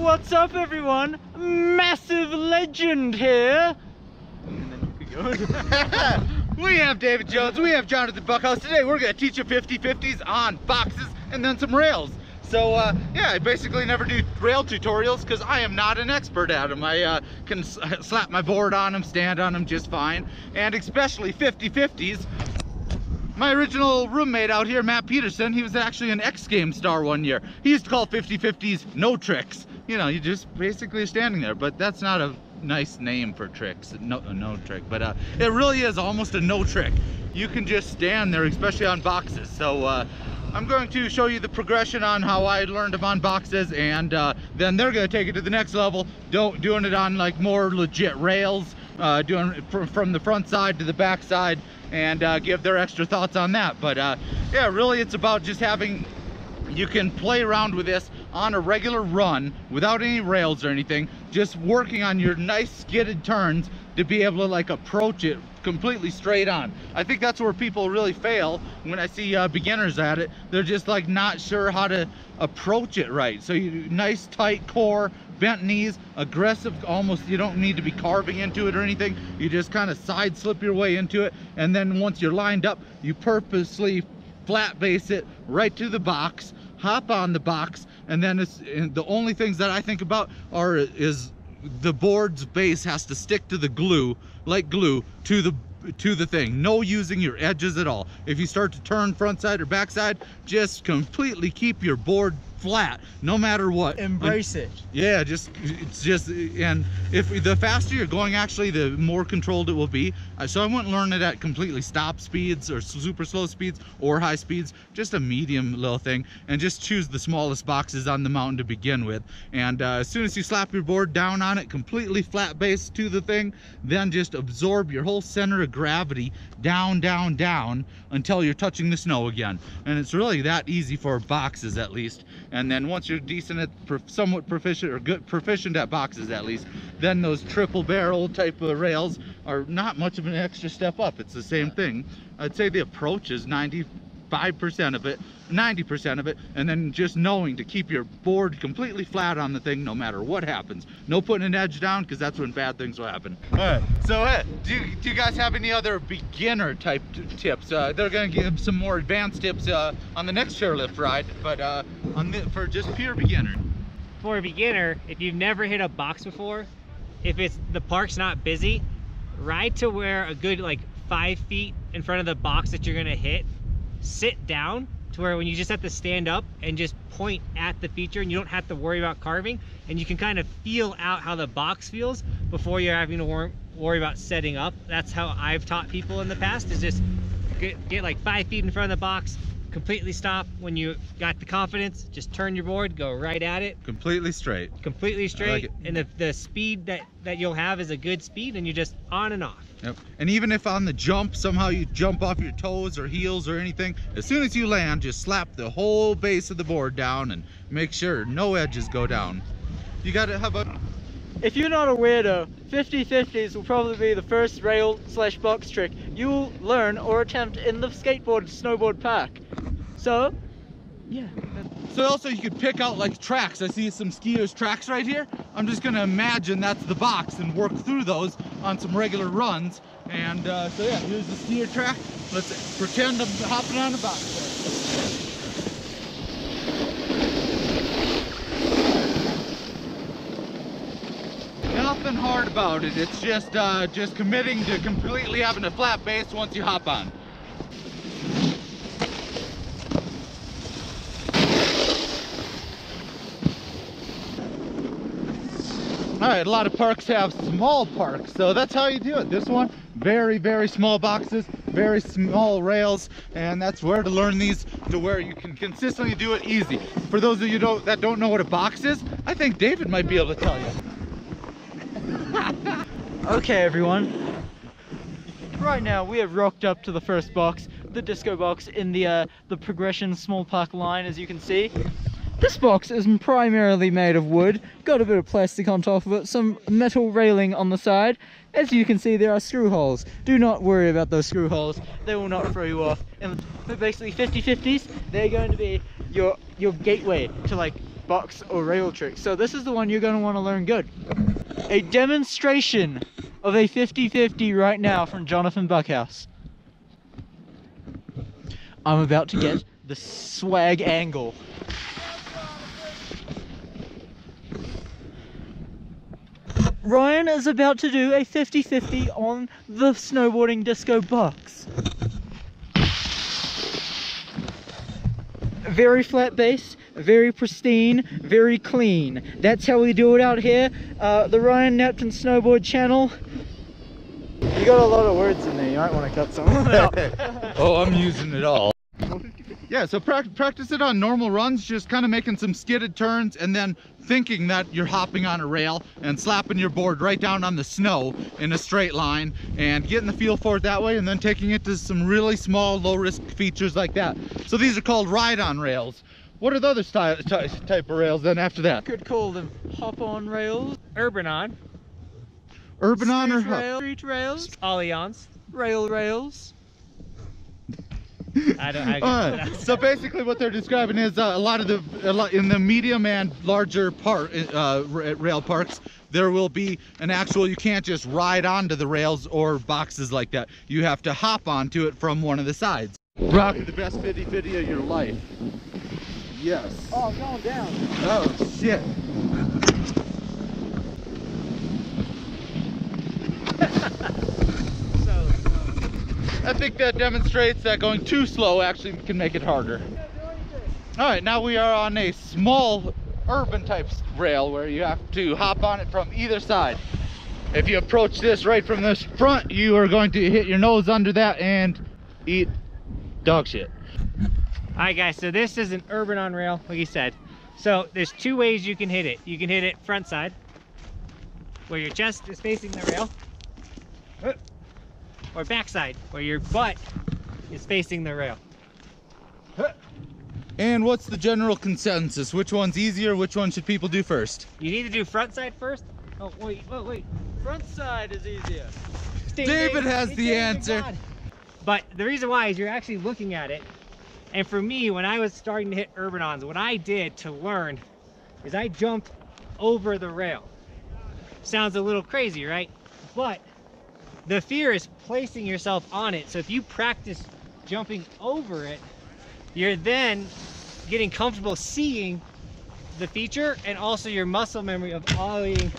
What's up, everyone? Massive legend here. And then you could go. We have David Jones, we have Johnathan Buckhouse. Today we're going to teach you 50/50s on boxes and then some rails. So yeah, I basically never do rail tutorials because I am not an expert at them. I can slap my board on them, stand on them just fine. And especially 50/50s. My original roommate out here, Matt Peterson, he was actually an X Games star one year. He used to call 50/50s no tricks. You know, you just basically standing there, but that's not a nice name for tricks, no trick, but it really is almost a no trick. You can just stand there, especially on boxes. So I'm going to show you the progression on how I learned them on boxes, and then they're going to take it to the next level, doing it on like more legit rails, doing it from the front side to the back side, and give their extra thoughts on that. But yeah, really it's about just having, you can play around with this on a regular run without any rails or anything, just working on your nice skidded turns to be able to like approach it completely straight on. I think that's where people really fail when I see beginners at it. They're just like not sure how to approach it right. So you nice tight core, bent knees, aggressive, almost you don't need to be carving into it or anything. You just kind of side slip your way into it, and then once you're lined up, you purposely flat base it right to the box, hop on the box, and then the only things that I think about is the board's base has to stick to the glue, like glue, to the thing. No using your edges at all. If you start to turn front side or back side, just completely keep your board flat no matter what. Embrace it. Yeah, it's just, and if the faster you're going, actually the more controlled it will be. So I wouldn't learn it at completely stop speeds or super slow speeds or high speeds, just a medium little thing, and just choose the smallest boxes on the mountain to begin with. And as soon as you slap your board down on it, completely flat base to the thing, then just absorb your whole center of gravity down until you're touching the snow again. And it's really that easy for boxes, at least. And then once you're decent at somewhat proficient, or proficient at boxes at least, then those triple barrel type of rails are not much of an extra step up. It's the same thing. I'd say the approach is 95% of it, 90% of it, and then just knowing to keep your board completely flat on the thing no matter what happens. No putting an edge down, because that's when bad things will happen. All right, so do you guys have any other beginner type tips? They're going to give some more advanced tips on the next chairlift ride, but for just pure beginner. For a beginner, if you've never hit a box before, if the park's not busy, ride to where a good like 5 feet in front of the box that you're going to hit, sit down to where when you just have to stand up and just point at the feature, and you don't have to worry about carving, and you can kind of feel out how the box feels before you're having to worry about setting up. That's how I've taught people in the past, is just get like 5 feet in front of the box, completely stop. When you got the confidence, just turn your board, go right at it, completely straight, like, and the speed that you'll have is a good speed, and you're just on and off. Yep. And even if on the jump somehow you jump off your toes or heels or anything, as soon as you land, just slap the whole base of the board down and make sure no edges go down. You got it. How about, if you're not a weirdo, 50/50s will probably be the first rail/box trick you will learn or attempt in the skateboard snowboard park. So yeah. So also you could pick out like tracks. I see some skiers tracks right here. I'm just gonna imagine that's the box and work through those on some regular runs. And so yeah, here's the skier track. Let's pretend I'm hopping on a box. Nothing hard about it. It's just committing to completely having a flat base once you hop on. All right, a lot of parks have small parks, so that's how you do it. This one, very, very small boxes, very small rails, and that's where to learn these, to where you can consistently do it easy. For those of you that don't know what a box is, I think David might be able to tell you. Okay, everyone. Right now, we have rocked up to the first box, the disco box in the progression small park line, as you can see. This box is primarily made of wood, got a bit of plastic on top of it, some metal railing on the side. As you can see, there are screw holes. Do not worry about those screw holes, they will not throw you off. And basically 50/50s, they're going to be your gateway to like box or rail trick. So this is the one you're going to want to learn good. A demonstration of a 50-50 right now from Johnathan Buckhouse. I'm about to get the swag angle. Ryan is about to do a 50-50 on the snowboarding disco box. Very flat base, very pristine, very clean. That's how we do it out here. The Ryan Knapton Snowboard channel. You got a lot of words in there, you might want to cut some of them out. Oh, I'm using it all. Yeah, so practice it on normal runs, just kind of making some skidded turns and then thinking that you're hopping on a rail and slapping your board right down on the snow in a straight line and getting the feel for it that way, and then taking it to some really small low risk features like that. So these are called ride-on rails. What are the other type of rails then after that? Could call them hop-on rails, Urban-on, Urban-on or rail, street rails, Ollie-ons. rails. Alright, so basically what they're describing is a lot in the medium and larger rail parks, there will be an actual, you can't just ride onto the rails or boxes like that. You have to hop onto it from one of the sides. Rocking the best 50-50 of your life. Yes. Oh, I'm going down. Oh, shit. I think that demonstrates that going too slow actually can make it harder. All right, now we are on a small urban type rail where you have to hop on it from either side. If you approach this right from this front, you are going to hit your nose under that and eat dog shit. All right, guys, so this is an Urban-on rail, like you said. So there's two ways you can hit it. You can hit it front side, where your chest is facing the rail, or backside, where your butt is facing the rail. And what's the general consensus? Which one's easier? Which one should people do first? You need to do front side first. Oh, wait. Front side is easier. David has the answer. God. But the reason why is you're actually looking at it. And for me, when I was starting to hit Urban-ons, what I did to learn is I jumped over the rail. Sounds a little crazy, right? But the fear is placing yourself on it. So if you practice jumping over it, you're then getting comfortable seeing the feature, and also your muscle memory of ollieing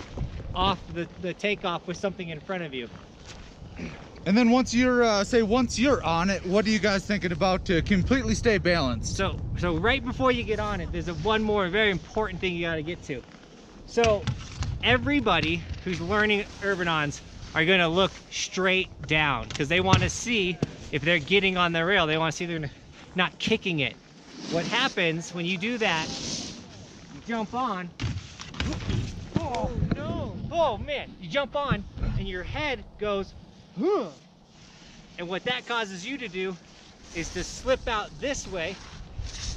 off the takeoff with something in front of you. And then once you're, once you're on it, what are you guys thinking about to completely stay balanced? So right before you get on it, there's one more very important thing you gotta get to. So everybody who's learning Urban-ons are gonna look straight down because they wanna see if they're getting on the rail. They wanna see they're not kicking it. What happens when you do that, you jump on. Oh no! Oh man, you jump on and your head goes, huh. And what that causes you to do is to slip out this way,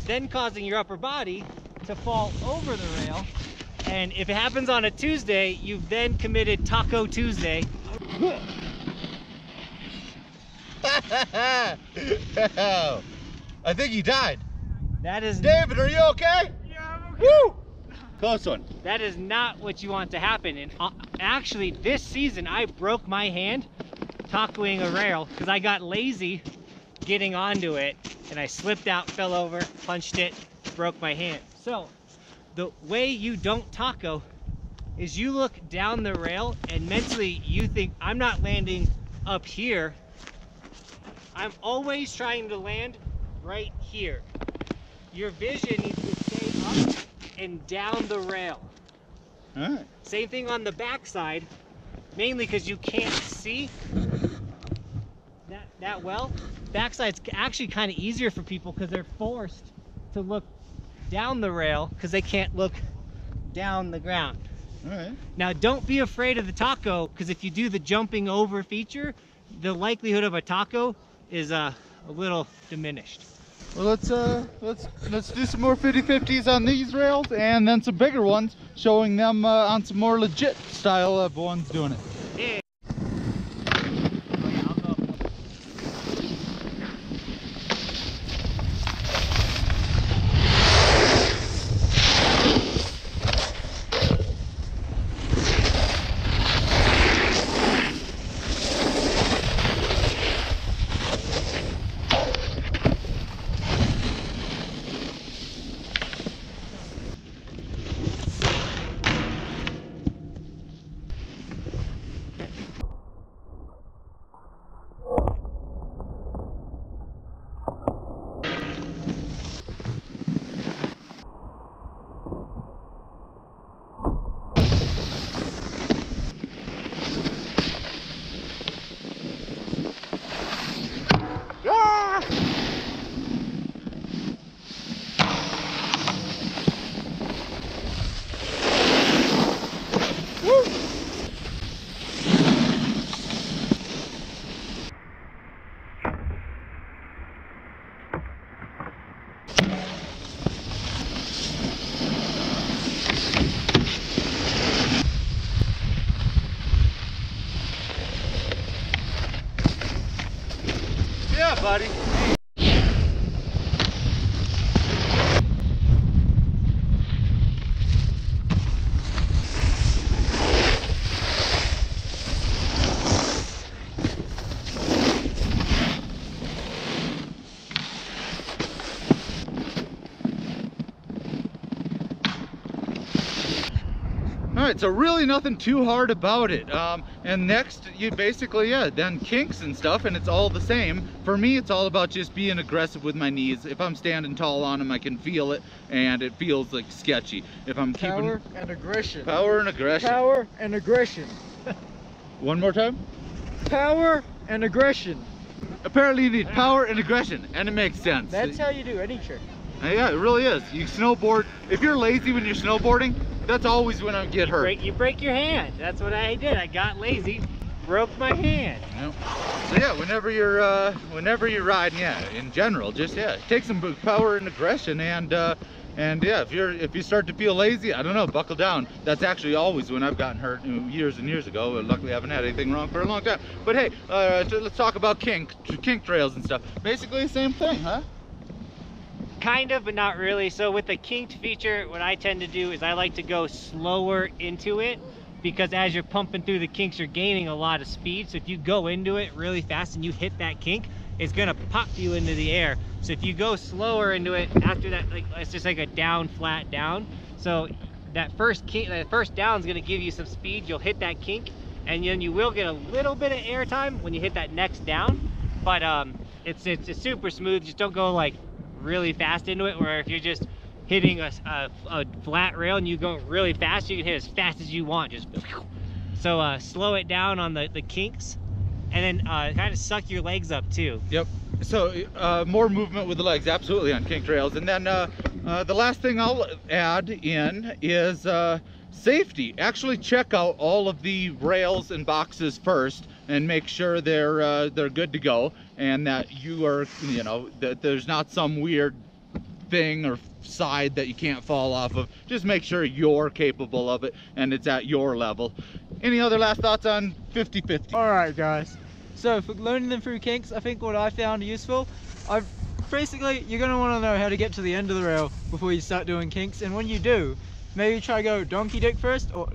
then causing your upper body to fall over the rail. And if it happens on a Tuesday, you've then committed Taco Tuesday. I think he died. That is David, are you okay? Yeah, I'm okay. Woo! Close one. That is not what you want to happen. And actually, this season, I broke my hand tacoing a rail because I got lazy getting onto it, and I slipped out, fell over, punched it, broke my hand. So the way you don't taco is you look down the rail and mentally you think, I'm not landing up here. I'm always trying to land right here. Your vision needs to stay up and down the rail. All right. Same thing on the backside, mainly because you can't see that well. Backside's actually kind of easier for people because they're forced to look down the rail because they can't look down the ground. All right. Now don't be afraid of the taco, because if you do the jumping over feature, the likelihood of a taco is a little diminished. Well, let's do some more 50-50s on these rails, and then some bigger ones, showing them on some more legit style of ones doing it. Yeah. right, so really nothing too hard about it. And next, you basically, then kinks and stuff, and it's all the same. For me, it's all about just being aggressive with my knees. If I'm standing tall on them, I can feel it, and it feels like sketchy. If I'm Power and aggression. Power and aggression. Power and aggression. One more time. Power and aggression. Apparently you need power and aggression, and it makes sense. That's how you do any trick. Yeah, it really is. You snowboard. If you're lazy when you're snowboarding, that's always when I get hurt. You break your hand. That's what I did. I got lazy, broke my hand. Yep. So yeah, whenever you're riding, in general, just take some power and aggression, and yeah, if you start to feel lazy, I don't know, buckle down. That's actually always when I've gotten hurt years and years ago. Luckily, I haven't had anything wrong for a long time. But hey, let's talk about kink trails and stuff. Basically the same thing, huh? Kind of, but not really. So with the kinked feature, what I tend to do is I like to go slower into it, because as you're pumping through the kinks, you're gaining a lot of speed. So if you go into it really fast and you hit that kink, it's gonna pop you into the air. So if you go slower into it, after that, like it's just like a down, flat down. So that first kink, that first down is gonna give you some speed. You'll hit that kink, and then you will get a little bit of air time when you hit that next down. But it's super smooth. Just don't go like really fast into it, where if you're just hitting a flat rail and you go really fast, you can hit as fast as you want. Just so slow it down on the kinks, and then kind of suck your legs up too. Yep. So more movement with the legs, absolutely, on kink trails. And then the last thing I'll add in is safety. Actually check out all of the rails and boxes first and make sure they're good to go, and that you are, that there's not some weird thing or side that you can't fall off of. Just make sure you're capable of it and it's at your level. Any other last thoughts on 50-50? All right, guys. So for learning them through kinks, I think what I found useful, basically you're gonna want to know how to get to the end of the rail before you start doing kinks, and when you do, maybe try go donkey dick first, or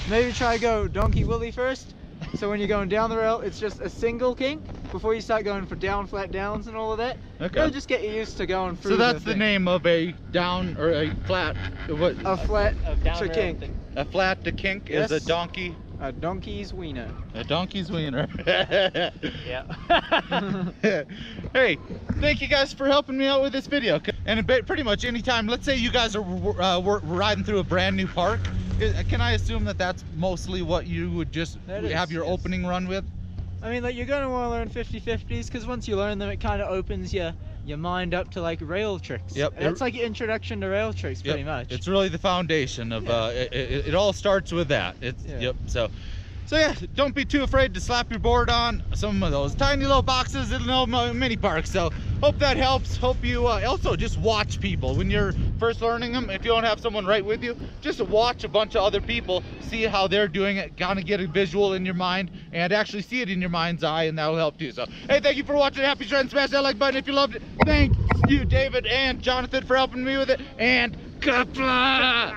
maybe try go donkey willy first. So when you're going down the rail, it's just a single kink before you start going for down, flat downs and all of that. Okay. It'll just get you used to going through. So that's the name of a down or a flat. What? A flat to kink. A flat to kink is a donkey. A donkey's wiener. A donkey's wiener. Yeah. Hey, thank you guys for helping me out with this video. And pretty much anytime, let's say you guys are riding through a brand new park, can I assume that that's mostly what you would just have your opening run with? I mean, like, you're going to want to learn 50-50s, because once you learn them, it kind of opens your mind up to like rail tricks. Yep. It's like your introduction to rail tricks, pretty much. It's really the foundation of it all starts with that. Yep. So yeah, don't be too afraid to slap your board on some of those tiny little boxes in little mini parks. So hope that helps. Hope you also just watch people when you're first learning them. If you don't have someone right with you, just watch a bunch of other people, see how they're doing it, kind of get a visual in your mind and actually see it in your mind's eye, and that'll help too. So hey, thank you for watching. Happy trying to smash that like button if you loved it. Thank you, David and Jonathan, for helping me with it, and kapla!